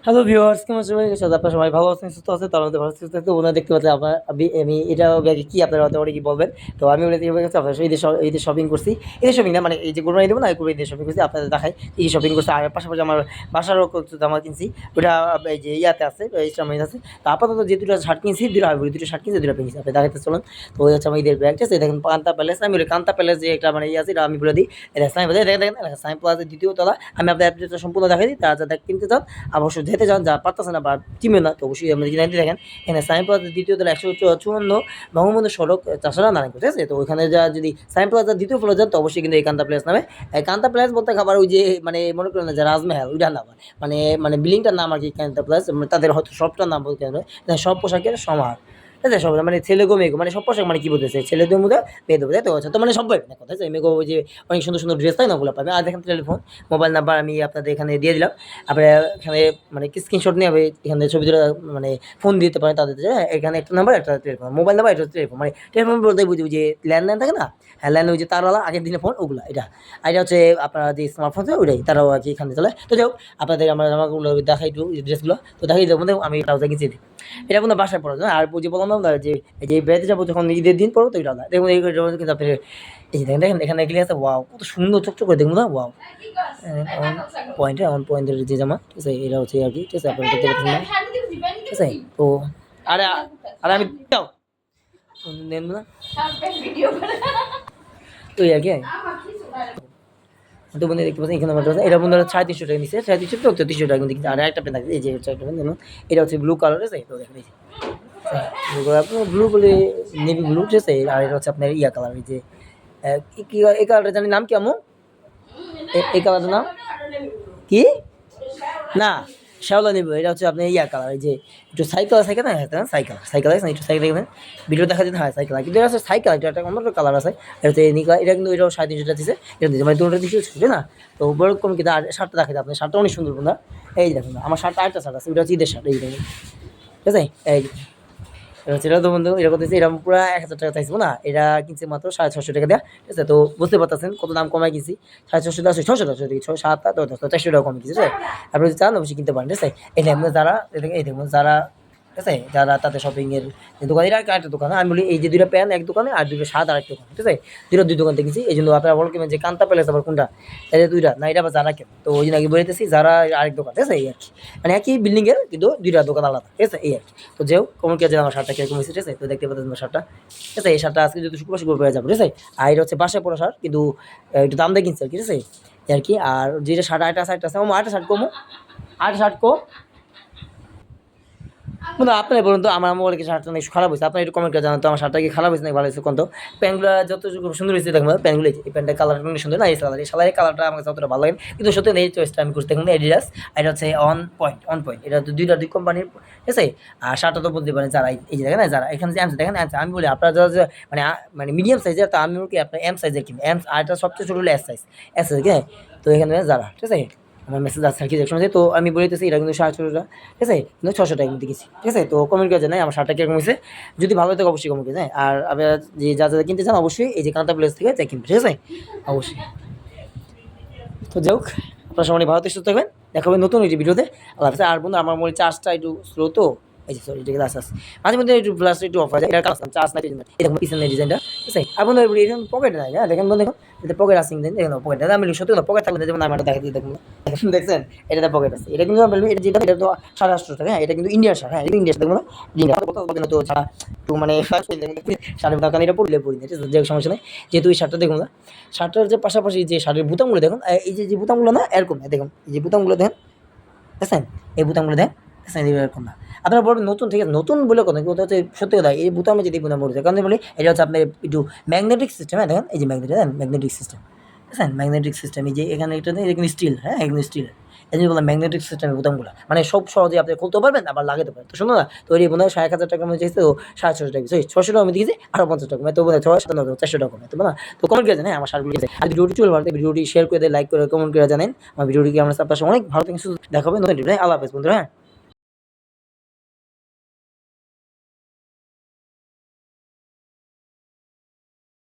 Hello viewers, কেমন সবাই গেছে? আপনারা সবাই ভালো আছেন, সুস্থ আছেন? তার মধ্যে ভালো সুস্থ থাকতে ওনারা দেখতে পাচ্ছেন আপনার আমি এটা ব্যাগে কি আপনারা হয়তো অনেকে বলবেন। তো আমি ওটা দিয়ে গেছি আপনার ঈদের শপিং করছি। ঈদের শপিং না মানে এই যে কোরবানি দেবো না, কোরবানি ঈদের শপিং করছি। আপনাদের দেখাই কি কি শপিং করছি। আর পাশাপাশি আমার বাসারও কিছু জামা কিনছি। ওটা এই যে ইয়াতে আছে, ইসলামিতে আছে। তো আপাতত যে দুটো শার্ট কিনছি, দুটো শার্ট কিনছি, দুটো কিনছি। আপনি দেখাতে চলুন। তো ওই হচ্ছে আমার ঈদের ব্যাগ, ঠিক আছে? দেখেন কান্তা প্যালেস, আমি বলি কান্তা প্যালেস যে একটা মানে ইয়ে আছে, এটা আমি বলে দিই। এটা সাইম দেখেন দেখেন সাইম প্লাজা দ্বিতীয় তলা। আমি আপনার অ্যাড্রেসটা সম্পূর্ণ দেখাই দিই। তারা যারা কিনতে চান অবশ্যই যেতে চান, যা পারতেছেন না বা চিনবেন না, তো অবশ্যই আমাদের কিনে দেখেন। এখানে সাইম প্লাজা দ্বিতীয় তলা 154 বঙ্গবন্ধু সড়ক, চাষারা নারায়ণগঞ্জ, ঠিক আছে? তো ওইখানে যা যদি সাইম প্লাজা দ্বিতীয় ফ্লোর যান, তো অবশ্যই কিন্তু এই কান্তা প্লেস নামে। এই কান্তা প্লেস বলতে খাবার ওই যে মানে মনে করেন না যে রাজমহল ওইটা না, মানে মানে বিল্ডিংটার নাম আর কি কান্তা প্লেস। তাদের হয়তো সবটার নাম বলতে হবে, সব পোশাকের সমাহার, ঠিক আছে? সব মানে ছেলে গো মেয়ে গো, মানে সব পোশাক, মানে কি বলতেছে ছেলেদের মধ্যে মেয়েদের মধ্যে, তো আচ্ছা তো মানে সবাই না কথা আছে মেয়ে গো, ওই যে অনেক সুন্দর সুন্দর ড্রেস তাই না, ওগুলো পাবে। আর দেখেন টেলিফোন মোবাইল নাম্বার আমি আপনাদের এখানে দিয়ে দিলাম। আপনারা এখানে মানে কি স্ক্রিনশট নিয়ে এখানে ছবি তুলে মানে ফোন দিতে পারেন তাদের, হ্যাঁ? এখানে একটা নাম্বার, একটা টেলিফোন মোবাইল নাম্বার, এটা টেলিফোন, মানে টেলিফোন বলতে বুঝি যে ল্যান্ডলাইন থাকে না, হ্যাঁ ল্যান্ডলাইন, ওই যে তারওয়ালা আগের দিনে ফোন ওগুলো, এটা। আর এটা হচ্ছে আপনারা যে স্মার্টফোন আছে ওইটাই, তারাও আর কি এখানে চলে। তো যাই হোক, আপনাদের আমরা জামাগুলো দেখাই একটু, ড্রেসগুলো তো দেখাই দেবো। আমি ট্রাউজার কিনছি, এটা কোনো বাসায় পড়া যায়। আর যে বললাম না যে এই যে বেড়াতে যাবো যখন ঈদের দিন পড়ো, তো এটা না দেখুন, এই কিন্তু আপনি এই যে দেখেন দেখেন এখানে এগুলি আছে, ওয়াও কত সুন্দর চকচক করে, দেখুন না, ওয়াও অন পয়েন্টের যে জামা, ঠিক আছে? এটা হচ্ছে আর কি, ঠিক আছে? আপনারা দেখতে পাচ্ছেন না, ঠিক আছে? তো আরে আরে আমি যাও নেন না, তো এই আর কি। তো বন্ধু দেখতে পাচ্ছেন এখানে আমার এটা বন্ধু 350 টাকা নিচ্ছে, 350 তো 33 টাকা কিন্তু। আর একটা পেন থাকে এই যে একটা পেন দেখুন, এটা হচ্ছে ব্লু কালার, আছে তো দেখেন এই যে ব্লু বলে নেভি ব্লু, ঠিক আছে? আর এটা হচ্ছে আপনার ইয়া কালার, এই যে কি এই কালারটা জানি নাম কি আমু, এই কালারটার নাম কি না, শ্যাওলা নেব। এটা হচ্ছে আপনার ইয়া কালার, এই যে একটু সাইকেল সাইকেল না, হ্যাঁ সাইকেল সাইকেল আছে না, একটু সাইকেল দেখবেন ভিডিও দেখা যেতে, হয় সাইকেল, কিন্তু এটা আছে সাইকেল, এটা একটা অন্য কালার আছে। এটা হচ্ছে নিকা, এটা কিন্তু এটাও 350 দিচ্ছে, এটা দিচ্ছে মানে দুটোটা দিচ্ছে ছোটো না। তো বড় কম কিন্তু। আর শার্টটা দেখাতে, আপনার শার্টটা অনেক সুন্দর বন্ধুরা। এই যে দেখুন আমার শার্টটা, আরেকটা শার্ট আছে, এটা হচ্ছে ঈদের শার্ট, এই দেখুন, ঠিক আছে? এই সেটা তো বন্ধু এটা করতেছি, এরকম পুরো 1000 টাকা চাইছিলো না, এটা কিনছে মাত্র 650 টাকা দেওয়া, ঠিক আছে? তো বুঝতে পারতেছেন কত দাম কমাই কিনছি। 650 টাকা, 600 টাকা, 6 7 8 10 400 টাকা কমে কিনছি, ঠিক আছে? আপনি যদি চান অবশ্যই কিনতে পারেন, ঠিক আছে? এই দেখুন যারা, এই দেখুন যারা, ঠিক আছে? যারা তাদের শপিং এর দোকান, এটা একটা দোকান, আমি বলি এই যে দুইটা প্যান্ট এক দোকানে, আর দুটো শার্ট আরেক দোকানে, ঠিক আছে? দুই দোকান থেকে কিনছি। এই জন্য আপনারা বলেন যে কান্তা প্যালেস আবার কোনটা, এই দুইটা না, এটা আবার যারা কেন, তো ওই জন্য আগে বলতেছি যারা আরেক দোকান, ঠিক আছে? এই আর কি, মানে একই বিল্ডিং এর কিন্তু দুইটা দোকান আলাদা, ঠিক আছে? এই আর কি। তো যেও কমন কে আমার শার্টটা কিরকম হয়েছে, ঠিক আছে? তো দেখতে পাচ্ছেন আমার শার্টটা, ঠিক আছে? এই শার্টটা আজকে যদি শুক্রবার পেয়ে যাবো, ঠিক আছে? আর এটা হচ্ছে বাসায় পড়া শার্ট, কিন্তু একটু দাম দিয়ে কিনছে আর কি, ঠিক আছে? এই আর কি। আর যেটা শার্ট, আরেকটা শার্ট আছে আমার, আরেকটা শার্ট কমো, আরেকটা শার্ট কম বন্ধু আপনারাই বলুন তো, আমার মোবাইল কি শার্টটা একটু খারাপ হয়েছে? আপনার একটু কমেন্ট করে জানান তো, আমার শার্টটা কি খারাপ হয়েছে নাকি ভালো হয়েছে কোন? তো প্যান্টগুলো যত সুন্দর হয়েছে দেখুন, প্যান্টগুলো এই প্যান্টের কালারটা অনেক সুন্দর না, এই সালারের কালারটা আমাকে যতটা ভালো লাগে, কিন্তু সত্যি এই চয়েসটা আমি করছি দেখুন, এডিডাস। এটা হচ্ছে অন পয়েন্ট, এটা তো দুই কোম্পানির, ঠিক আছে? আর শার্টটা তো বলতে পারেন যারা, এই যে দেখেন না, যারা এখানে যে দেখেন আমি বলি আপনারা যারা মানে মানে মিডিয়াম সাইজের, তো আমি কি আপনার এম সাইজের কিনবো, এম, আর এটা সবচেয়ে ছোটো হলো এস সাইজ, হ্যাঁ? তো এখানে যারা, ঠিক আছে? আমার মেসেজ আসছে আর কি দেখুন, তো আমি বলতেছি এটা কিন্তু 650 টাকা, ঠিক আছে? কিন্তু 600 টাকা কিন্তু দিচ্ছি, ঠিক আছে? তো কমেন্ট করে জানাই আমার শার্টটা কিরকম হয়েছে, যদি ভালো থাকে অবশ্যই কমেন্ট করে জানাই। আর আপনারা যে যা যা কিনতে চান অবশ্যই এই যে কান্তা প্লেস থেকে কিনবে, ঠিক আছে? অবশ্যই। তো যাই হোক, আপনার সবাই ভালো সুস্থ থাকবেন, দেখা হবে নতুন একটি ভিডিওতে। আল্লাহ হাফেজ। আর বন্ধু আমার মনে চার্জটা একটু স্লো, তো এই যে সরি, এটা আছে মাঝে মধ্যে একটু প্লাস একটু অফ হয়ে যায়, এটা কাজ চার্জ নাই, এই দেখুন পিছনের ডিজাইনটা, ঠিক আছে? আর বন্ধু এরকম পকেট নাই, হ্যাঁ দেখেন বন্ধু, দেখুন এটা পকেট আছে, দেখেন পকেট, আমি সত্যি না পকেট থাকলে যেমন আমি দেখা দিই, দেখুন দেখছেন এটাতে পকেট আছে, এটা কিন্তু এটা যেটা, এটা তো 850 টাকা, হ্যাঁ? এটা কিন্তু ইন্ডিয়ার শার্ট, হ্যাঁ? এটা ইন্ডিয়ার দেখুন না, ইন্ডিয়া তো ছাড়া একটু মানে শার্টের দোকান, এটা পড়লে পড়ি না, ঠিক আছে? যে সমস্যা নেই, যেহেতু এই শার্টটা দেখুন না, শার্টের যে পাশাপাশি যে শার্টের বুতামগুলো দেখুন, এই যে বুতামগুলো না এরকম, দেখুন এই যে বুতামগুলো দেখেন, দেখছেন? এই বুতামগুলো দেখেন, দেখছেন? এরকম না, আপনারা বলবেন নতুন, ঠিক আছে? নতুন বলে কথা কিন্তু, হচ্ছে সত্যি কথা, এই বুতামে যদি বুতাম বলছে, কারণ বলি এটা হচ্ছে আপনার একটু ম্যাগনেটিক সিস্টেম, হ্যাঁ? দেখেন এই যে ম্যাগনেটিক সিস্টেম, বুঝছেন? ম্যাগনেটিক সিস্টেম, এই যে এখানে এটা নেই, এটা কিন্তু স্টিল, হ্যাঁ এগুলো স্টিল, এই যে বললাম ম্যাগনেটিক সিস্টেমের বোতামগুলো, মানে সব সহজে আপনি খুলতে পারবেন, আবার লাগাতে পারবেন। তো শুনো না, তো এই বোধ হয় 1000 টাকা মধ্যে চাইছে, তো 650 টাকা, সরি 600 টাকা আমি দিয়েছি, আরও 50 টাকা, মানে তো বোধ হয় 400 টাকা কমে, তো না? তো কমেন্ট করে জানেন আমার শার্টগুলো গেছে। আর ভিডিওটি চলে ভালো, ভিডিওটি শেয়ার করে দেয়, লাইক করে কমেন্ট করে জানেন আমার ভিডিওটি কি, আমরা আপনার অনেক ভালো থেকে দেখাবে নতুন ভিডিও। আল্লাহ হাফেজ বন্ধুরা, হ্যাঁ?